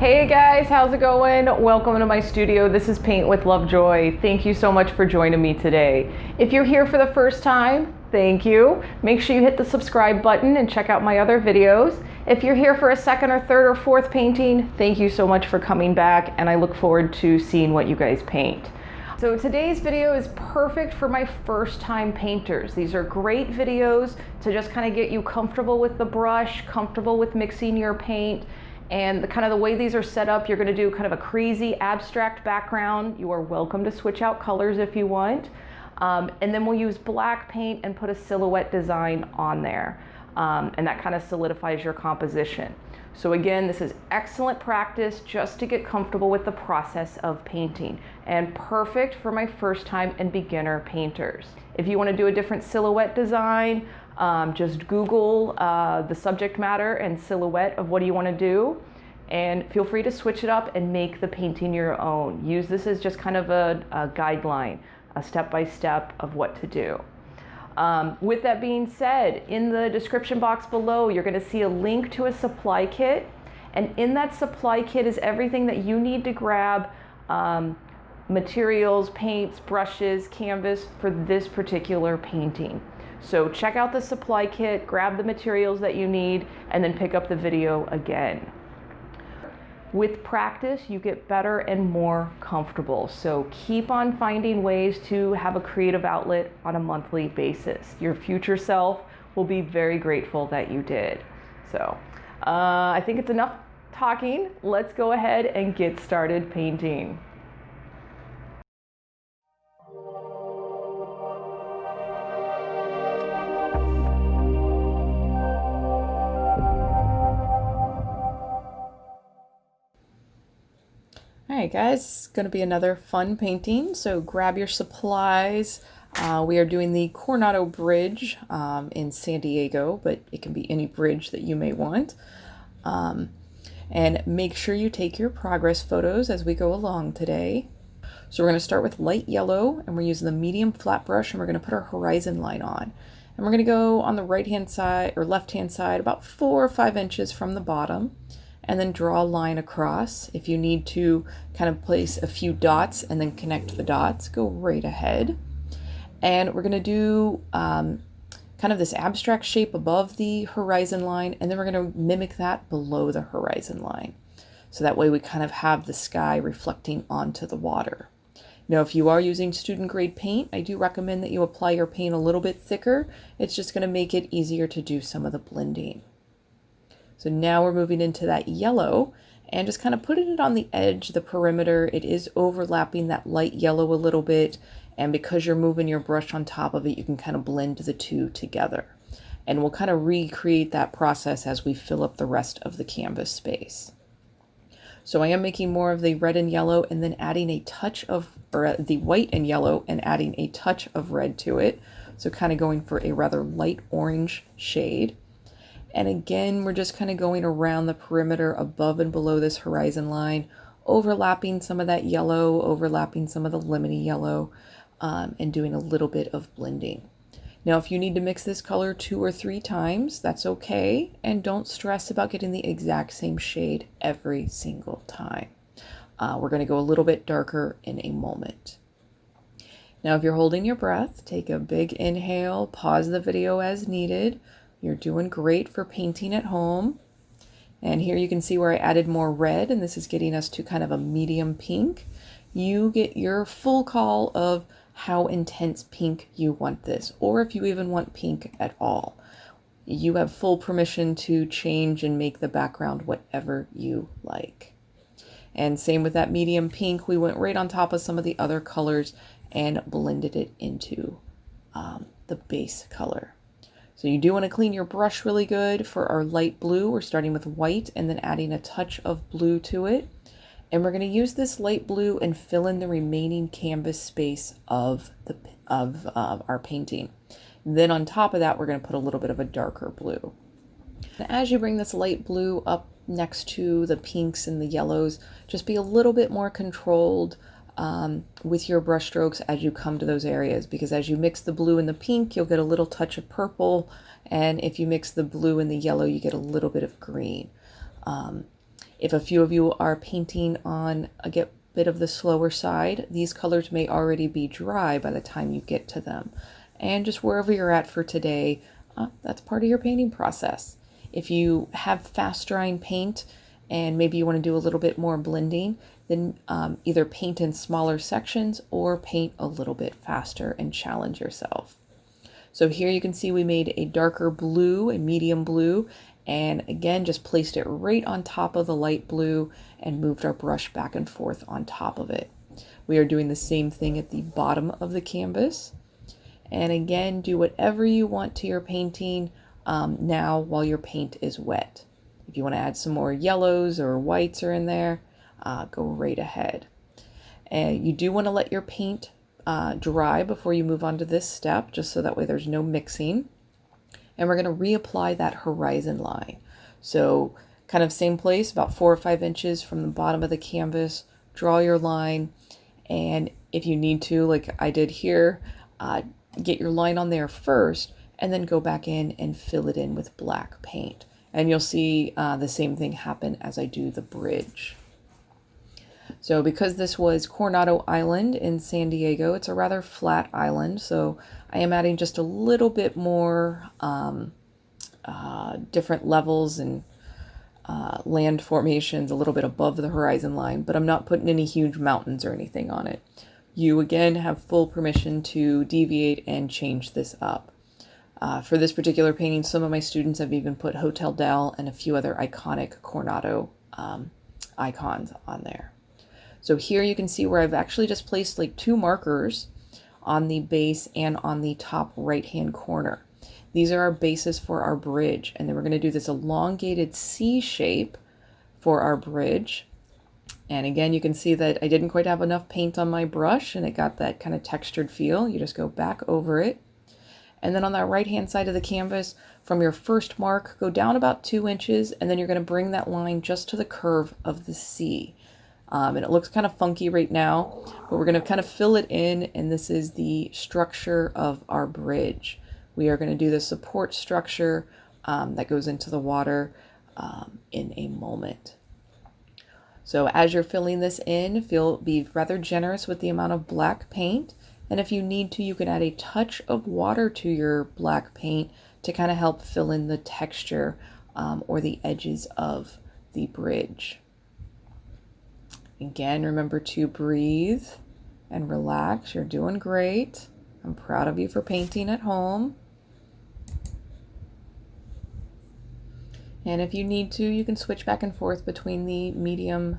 Hey guys, how's it going? Welcome to my studio. This is Paint with Lovejoy. Thank you so much for joining me today. If you're here for the first time, thank you. Make sure you hit the subscribe button and check out my other videos. If you're here for a second or third or fourth painting, thank you so much for coming back, and I look forward to seeing what you guys paint. So today's video is perfect for my first time painters. These are great videos to just kind of get you comfortable with the brush, comfortable with mixing your paint. And the way these are set up, you're going to do kind of a crazy abstract background. You are welcome to switch out colors if you want. And then we'll use black paint and put a silhouette design on there. And that kind of solidifies your composition. So again, this is excellent practice just to get comfortable with the process of painting, and perfect for my first time and beginner painters. If you want to do a different silhouette design, just Google the subject matter and silhouette of what do you want to do, and feel free to switch it up and make the painting your own. Use this as just kind of a guideline, a step-by-step of what to do. With that being said, in the description box below, you're going to see a link to a supply kit. And in that supply kit is everything that you need to grab, materials, paints, brushes, canvas for this particular painting. So check out the supply kit, grab the materials that you need, and then pick up the video again. With practice, you get better and more comfortable. So keep on finding ways to have a creative outlet on a monthly basis. Your future self will be very grateful that you did. So I think it's enough talking. Let's go ahead and get started painting. Alright guys, it's going to be another fun painting, so grab your supplies. We are doing the Coronado Bridge in San Diego, but it can be any bridge that you may want. And make sure you take your progress photos as we go along today. So we're going to start with light yellow, and we're using the medium flat brush, and we're going to put our horizon line on. And we're going to go on the right hand side or left hand side about 4 or 5 inches from the bottom, and then draw a line across. If you need to kind of place a few dots and then connect the dots, go right ahead. And we're going to do kind of this abstract shape above the horizon line, and then we're going to mimic that below the horizon line. So that way we kind of have the sky reflecting onto the water. Now, if you are using student grade paint, I do recommend that you apply your paint a little bit thicker. It's just going to make it easier to do some of the blending. So now we're moving into that yellow and just kind of putting it on the edge, the perimeter. It is overlapping that light yellow a little bit, and because you're moving your brush on top of it, you can kind of blend the two together. And we'll kind of recreate that process as we fill up the rest of the canvas space. So I am making more of the red and yellow, and then adding a touch of, or the white and yellow, and adding a touch of red to it. So kind of going for a rather light orange shade. And again, we're just kind of going around the perimeter above and below this horizon line, overlapping some of that yellow, overlapping some of the lemony yellow, and doing a little bit of blending. Now, if you need to mix this color 2 or 3 times, that's okay. And don't stress about getting the exact same shade every single time. We're going to go a little bit darker in a moment. Now, if you're holding your breath, take a big inhale, pause the video as needed. You're doing great for painting at home. And here you can see where I added more red, and this is getting us to kind of a medium pink. You get your full call of how intense pink you want this, or if you even want pink at all. You have full permission to change and make the background whatever you like. And same with that medium pink, we went right on top of some of the other colors and blended it into the base color. So you do want to clean your brush really good. For our light blue, we're starting with white and then adding a touch of blue to it. And we're going to use this light blue and fill in the remaining canvas space of our painting. Then on top of that, we're going to put a little bit of a darker blue. And as you bring this light blue up next to the pinks and the yellows, just be a little bit more controlled with your brush strokes as you come to those areas, because as you mix the blue and the pink, you'll get a little touch of purple, and if you mix the blue and the yellow, you get a little bit of green. If a few of you are painting on a bit of the slower side, these colors may already be dry by the time you get to them. And just wherever you're at for today, that's part of your painting process. If you have fast drying paint and maybe you want to do a little bit more blending, then either paint in smaller sections or paint a little bit faster and challenge yourself. So here you can see we made a darker blue, a medium blue, and again just placed it right on top of the light blue and moved our brush back and forth on top of it. We are doing the same thing at the bottom of the canvas. And again, do whatever you want to your painting now while your paint is wet. If you want to add some more yellows or whites are in there, go right ahead. And you do want to let your paint dry before you move on to this step, just so that way there's no mixing. And we're going to reapply that horizon line. So kind of same place, about 4 or 5 inches from the bottom of the canvas, draw your line. And if you need to, like I did here, get your line on there first and then go back in and fill it in with black paint. And you'll see the same thing happen as I do the bridge. So because this was Coronado Island in San Diego, it's a rather flat island. So I am adding just a little bit more different levels and land formations a little bit above the horizon line, but I'm not putting any huge mountains or anything on it. You again have full permission to deviate and change this up. For this particular painting, some of my students have even put Hotel Del and a few other iconic Coronado icons on there. So here you can see where I've actually just placed like 2 markers on the base and on the top right hand corner. These are our bases for our bridge, and then we're going to do this elongated C shape for our bridge. And again, you can see that I didn't quite have enough paint on my brush and it got that kind of textured feel. You just go back over it. And then on that right hand side of the canvas, from your first mark, go down about 2 inches, and then you're going to bring that line just to the curve of the C. And it looks kind of funky right now, but we're going to kind of fill it in, and this is the structure of our bridge. We are going to do the support structure that goes into the water in a moment. So as you're filling this in, be rather generous with the amount of black paint. And if you need to, you can add a touch of water to your black paint to kind of help fill in the texture or the edges of the bridge. Again, remember to breathe and relax. You're doing great. I'm proud of you for painting at home. And if you need to, you can switch back and forth between the medium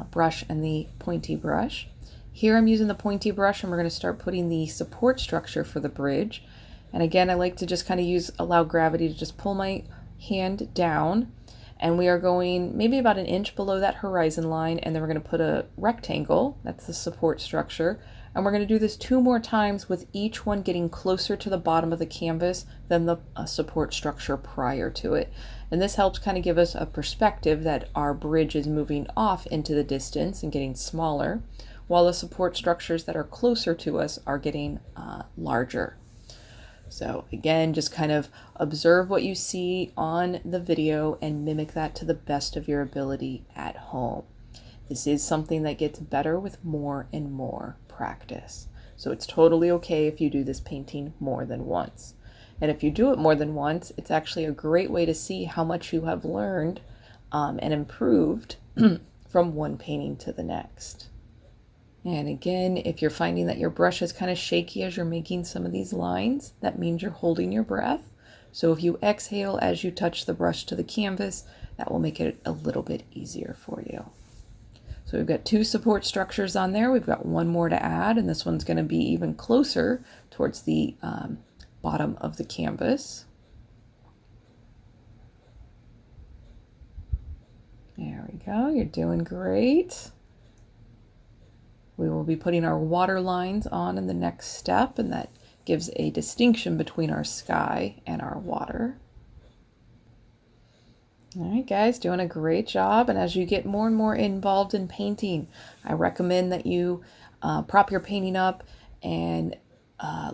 brush and the pointy brush. Here I'm using the pointy brush, and we're going to start putting the support structure for the bridge. And again, I like to just kind of allow gravity to just pull my hand down. And we are going maybe about 1 inch below that horizon line, and then we're going to put a rectangle. That's the support structure. And we're going to do this 2 more times, with each one getting closer to the bottom of the canvas than the support structure prior to it. And this helps kind of give us a perspective that our bridge is moving off into the distance and getting smaller, while the support structures that are closer to us are getting larger. So again, just kind of observe what you see on the video and mimic that to the best of your ability at home. This is something that gets better with more and more practice. So it's totally okay if you do this painting more than once. And if you do it more than once, it's actually a great way to see how much you have learned and improved from one painting to the next. And again, if you're finding that your brush is kind of shaky as you're making some of these lines, that means you're holding your breath. So if you exhale as you touch the brush to the canvas, that will make it a little bit easier for you. So we've got 2 support structures on there. We've got 1 more to add, and this one's going to be even closer towards the bottom of the canvas. There we go. You're doing great. We will be putting our water lines on in the next step, and that gives a distinction between our sky and our water. All right, guys, doing a great job. And as you get more and more involved in painting, I recommend that you prop your painting up and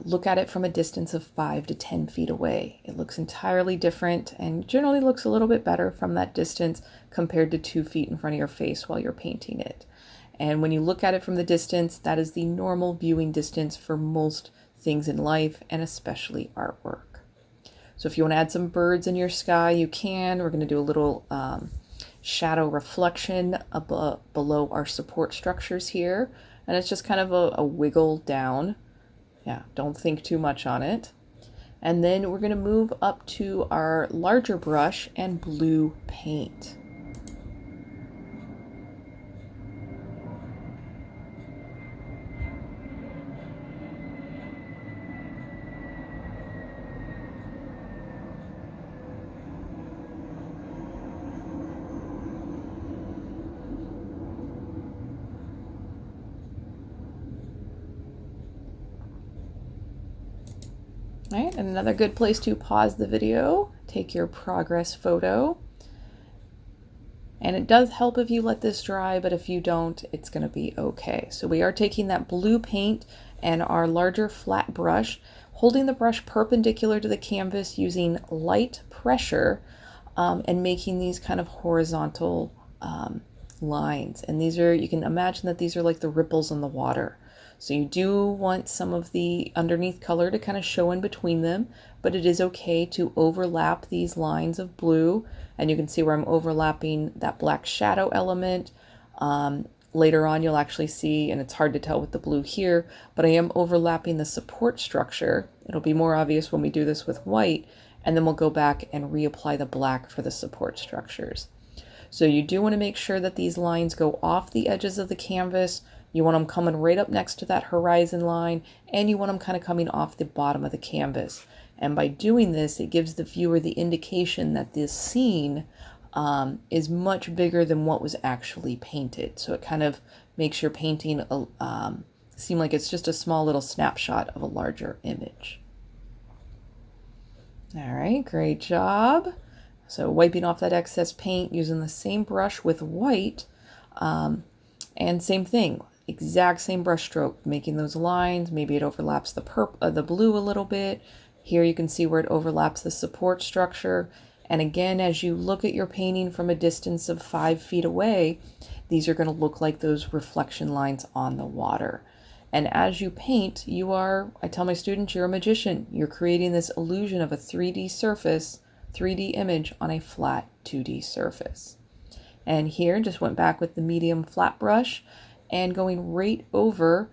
look at it from a distance of 5 to 10 feet away. It looks entirely different and generally looks a little bit better from that distance compared to 2 feet in front of your face while you're painting it. And when you look at it from the distance, that is the normal viewing distance for most things in life and especially artwork. So if you want to add some birds in your sky, you can. We're going to do a little shadow reflection below our support structures here. And it's just kind of a wiggle down. Yeah, don't think too much on it. And then we're going to move up to our larger brush and blue paint. All right, and another good place to pause the video, take your progress photo. And it does help if you let this dry, but if you don't, it's gonna be okay. So we are taking that blue paint and our larger flat brush, holding the brush perpendicular to the canvas using light pressure and making these kind of horizontal lines. And these are, you can imagine that these are like the ripples in the water. So you do want some of the underneath color to kind of show in between them, but it is okay to overlap these lines of blue. And you can see where I'm overlapping that black shadow element. Later on, you'll actually see, and it's hard to tell with the blue here, but I am overlapping the support structure. It'll be more obvious when we do this with white, and then we'll go back and reapply the black for the support structures. So you do want to make sure that these lines go off the edges of the canvas. You want them coming right up next to that horizon line, and you want them kind of coming off the bottom of the canvas. And by doing this, it gives the viewer the indication that this scene is much bigger than what was actually painted. So it kind of makes your painting seem like it's just a small little snapshot of a larger image. All right, great job. So wiping off that excess paint using the same brush with white, and same thing. Exact same brush stroke, making those lines. Maybe it overlaps the blue a little bit. Here you can see where it overlaps the support structure. And again, as you look at your painting from a distance of 5 feet away, these are going to look like those reflection lines on the water. And as you paint, you are, I tell my students, you're a magician. You're creating this illusion of a 3D surface, 3D image on a flat 2D surface. And here, just went back with the medium flat brush and going right over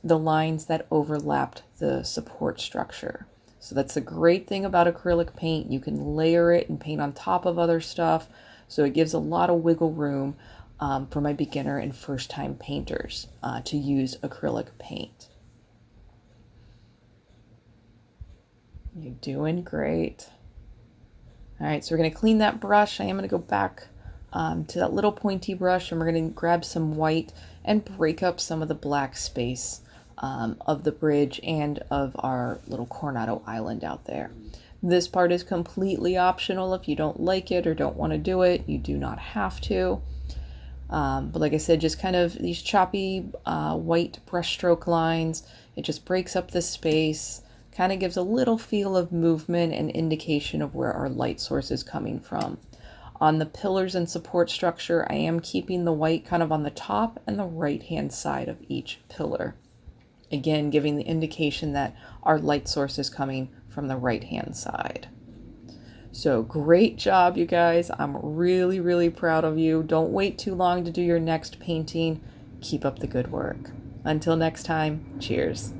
the lines that overlapped the support structure. So that's the great thing about acrylic paint. You can layer it and paint on top of other stuff. So it gives a lot of wiggle room for my beginner and first time painters to use acrylic paint. You're doing great. All right, so we're gonna clean that brush. I am gonna go back to that little pointy brush, and we're going to grab some white and break up some of the black space of the bridge and of our little Coronado Island out there. This part is completely optional. If you don't like it or don't want to do it, you do not have to. But like I said, just kind of these choppy white brushstroke lines, it just breaks up the space, kind of gives a little feel of movement and indication of where our light source is coming from. On the pillars and support structure, I am keeping the white kind of on the top and the right-hand side of each pillar. Again, giving the indication that our light source is coming from the right-hand side. So great job, you guys. I'm really, really proud of you. Don't wait too long to do your next painting. Keep up the good work. Until next time, cheers.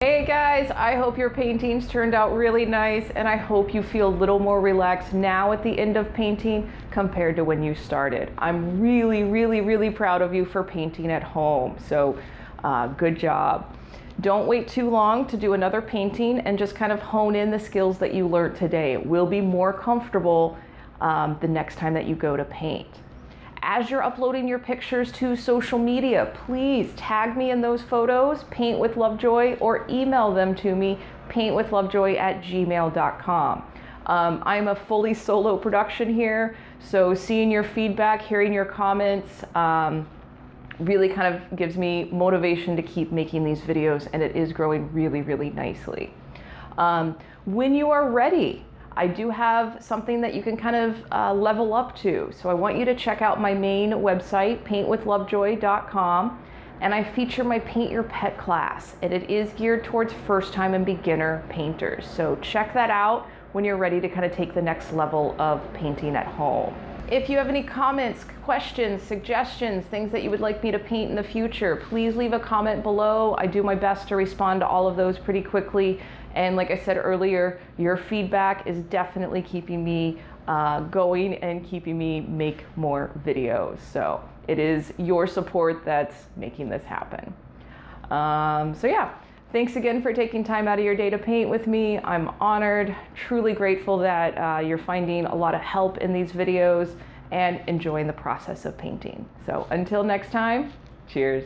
Hey guys, I hope your paintings turned out really nice, and I hope you feel a little more relaxed now at the end of painting compared to when you started. I'm really, really, really proud of you for painting at home. So good job. Don't wait too long to do another painting, and just kind of hone in the skills that you learned today. It will be more comfortable the next time that you go to paint. As you're uploading your pictures to social media, please tag me in those photos, Paint with Lovejoy, or email them to me, paintwithlovejoy@gmail.com. I'm a fully solo production here, so seeing your feedback, hearing your comments really kind of gives me motivation to keep making these videos, and it is growing really, really nicely. When you are ready, I do have something that you can kind of level up to. So I want you to check out my main website, paintwithlovejoy.com, and I feature my Paint Your Pet class, and it is geared towards first-time and beginner painters. So check that out when you're ready to kind of take the next level of painting at home. If you have any comments, questions, suggestions, things that you would like me to paint in the future, please leave a comment below. I do my best to respond to all of those pretty quickly. And like I said earlier, your feedback is definitely keeping me going and keeping me make more videos. So it is your support that's making this happen. So yeah. Thanks again for taking time out of your day to paint with me. I'm honored, truly grateful that you're finding a lot of help in these videos and enjoying the process of painting. So until next time, cheers.